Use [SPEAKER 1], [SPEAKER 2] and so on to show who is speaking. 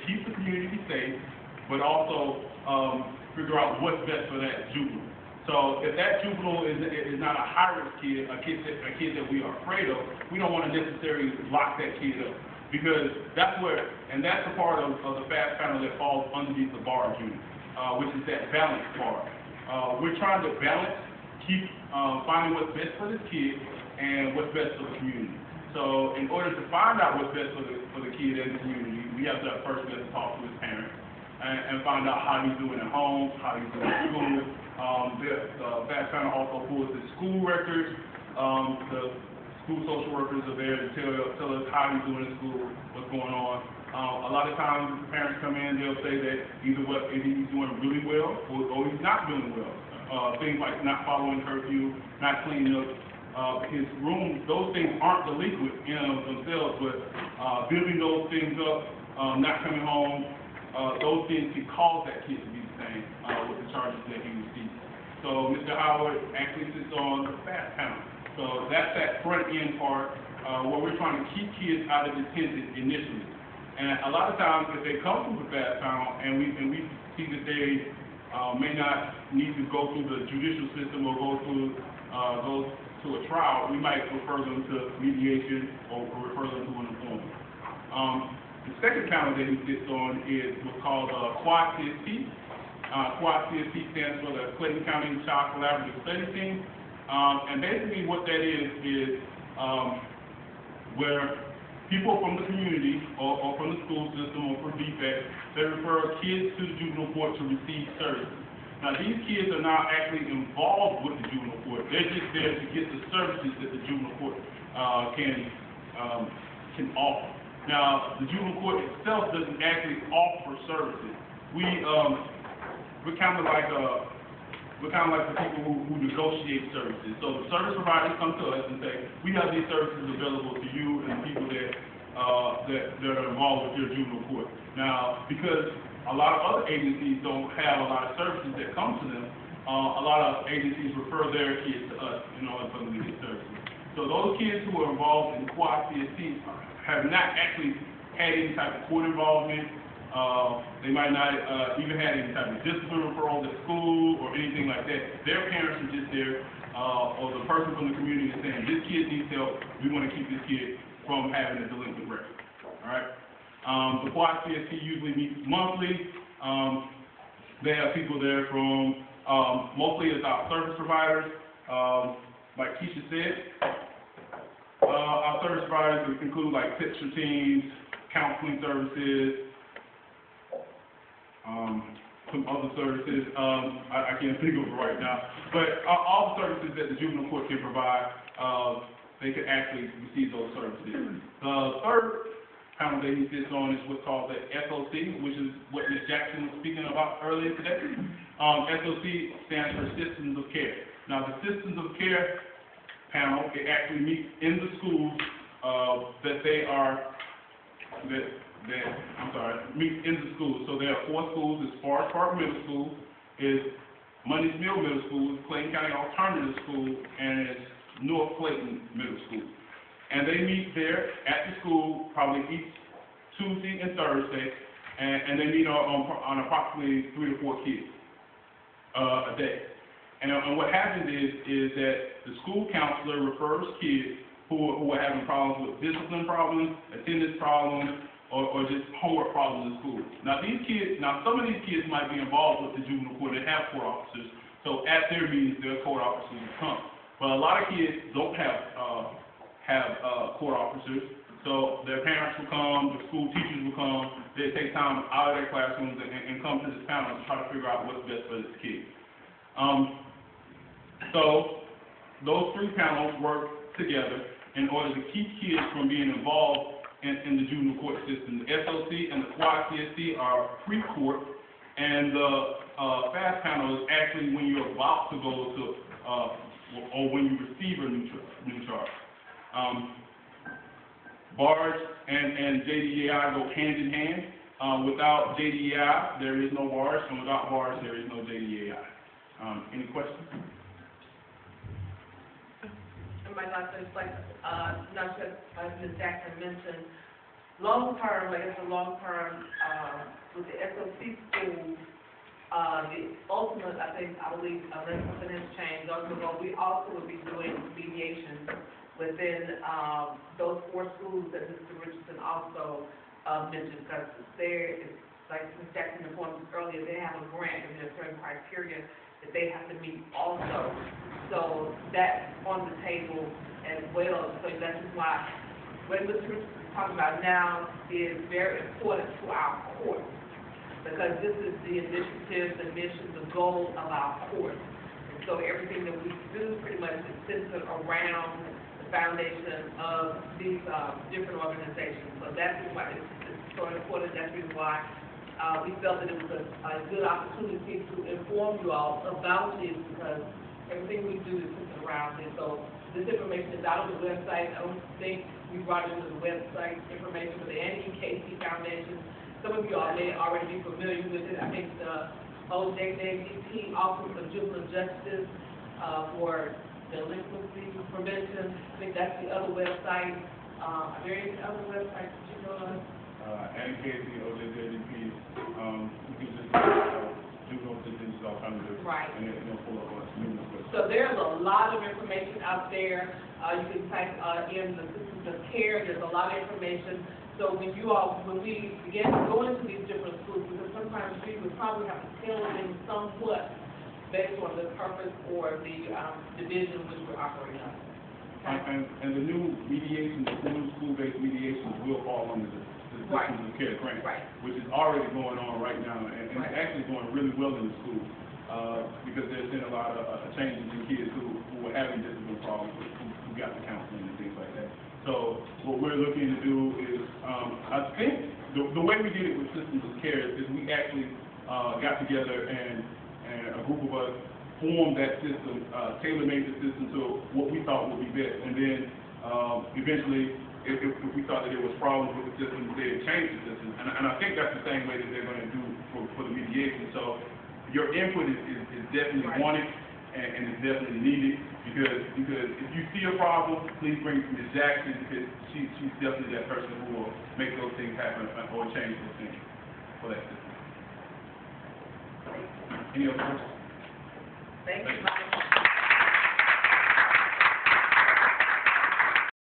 [SPEAKER 1] keep the community safe, but also figure out what's best for that juvenile. So if that juvenile is not a high-risk kid, a kid that we are afraid of, we don't want to necessarily lock that kid up, because that's the part of the fast panel that falls underneath the barge unit, which is that balance part. We're trying to balance, keep finding what's best for this kid and what's best for the community. So in order to find out what's best for the kid and the community, we have to first talk to his parents and find out how he's doing at home, how he's doing at school. The fast panel also pulls the school records. The school social workers are there to tell us how he's doing in school, what's going on. A lot of times, parents come in, they'll say that either he's doing really well or he's not doing well. Things like not following curfew, not cleaning up his room. Those things aren't delinquent in and of themselves, but building those things up, not coming home, those things can cause that kid to be the same with the charges that he received. So Mr. Howard actually sits on the fast panel. So that's that front end part where we're trying to keep kids out of detention initially. And a lot of times, if they come through the fast panel and we see that they may not need to go through the judicial system or go to a trial, we might refer them to mediation or refer them to an informant. The second panel that he sits on is what's called Quad CSP. Quad CSP stands for the Clayton County Child Collaborative Study Team. And basically what that is where people from the community or from the school system or for defects, they refer kids to the juvenile court to receive services. Now these kids are not actually involved with the juvenile court. They're just there to get the services that the juvenile court can offer. Now the juvenile court itself doesn't actually offer services. We're kind of like the people who negotiate services. So the service providers come to us and say, we have these services available to you and the people that are involved with your juvenile court. Now, because a lot of other agencies don't have a lot of services that come to them, a lot of agencies refer their kids to us in order for them to get services. So those kids who are involved in Quad CSP have not actually had any type of court involvement. They might not even have any type of discipline referral at school or anything like that. Their parents are just there, or the person from the community is saying, this kid needs help, we want to keep this kid from having a delinquent record. All right? The Quad CSP usually meets monthly. They have people there from, mostly it's our service providers, like Keisha said. Our service providers include like picture teams, counseling services, some other services, I can't think of it right now, but all the services that the juvenile court can provide, they can actually receive those services. The third panel that he sits on is what's called the SOC, which is what Ms. Jackson was speaking about earlier today. SOC stands for Systems of Care. Now the Systems of Care panel, it actually meets in the schools meet in the schools. So there are 4 schools. It's Forest Park Middle School, it's Money's Mill Middle School, it's Clayton County Alternative School, and it's North Clayton Middle School. And they meet there at the school probably each Tuesday and Thursday, and they meet on approximately 3 to 4 kids a day. And what happens is that the school counselor refers kids who are having problems with discipline problems, attendance problems, or just homework problems in school. Now some of these kids might be involved with the juvenile court and have court officers, so at their meetings, their court officers will come. But a lot of kids don't have court officers, so their parents will come, the school teachers will come, they take time out of their classrooms and come to this panel to try to figure out what's best for this kid. So those 3 panels work together in order to keep kids from being involved in the juvenile court system. The SOC and the Quad CSP are pre-court, and the fast panel is actually when you're about to go to, or when you receive a new charge. BARS and JDEI go hand in hand. Without JDEI, there is no BARS, and without BARS, there is no JDEI. Any questions?
[SPEAKER 2] My last is like, not just as Ms. Jackson mentioned, long-term, I guess the long-term, with the SOC schools, the ultimate, I believe, unless something has changed, we also will be doing mediation within, those 4 schools that Mr. Richardson also, mentioned, because there is, like Ms. Jackson informed us earlier, they have a grant and there are certain criteria that they have to meet also. So that's on the table as well. So that's why what Mr. Richardson is talking about now is very important to our courts, because this is the initiative, the mission, the goal of our courts. And so everything that we do pretty much is centered around the foundation of these different organizations. So that's why it's so important. That's the reason why we felt that it was a good opportunity to inform you all about this, because everything we do is centered around this. So this information is out on the website. I don't think we brought it to the website information for the NEKC Foundation. Some of you all may already be familiar with it. I think the OJJCP, Office of Juvenile Justice, for delinquency prevention. I think that's the other website. Are there any other websites that you know of?
[SPEAKER 1] NKC, OJJDP, you can just juvenile detention alternatives.
[SPEAKER 2] Right.
[SPEAKER 1] And then it'll pull up on numerous websites.
[SPEAKER 2] So there's a lot of information out there. You can type in the systems of care. There's a lot of information. So when we begin to go into these different schools, because sometimes we would probably have to tailor them somewhat based on the purpose or the division which we're operating on. Okay?
[SPEAKER 1] And the new mediation, the new school-based mediations will fall under the systems of care grant, which is already going on right now, and it's actually going really well in the schools, because there's been a lot of changes in kids who were having discipline problems, who got the counseling and things like that. So what we're looking to do is, I think the way we did it with systems of care is we actually got together and a group of us formed that system, tailor-made the system to what we thought would be best, and then eventually, if we thought that there was problems with the system, they'd change the system, and I think that's the same way that they're going to do for the mediation. So your input is definitely wanted, and it's definitely needed, because if you see a problem, please bring it to Ms. Jackson, because she's definitely that person who will make those things happen or change those things for that system. Any other questions?
[SPEAKER 2] Thank you, Mike.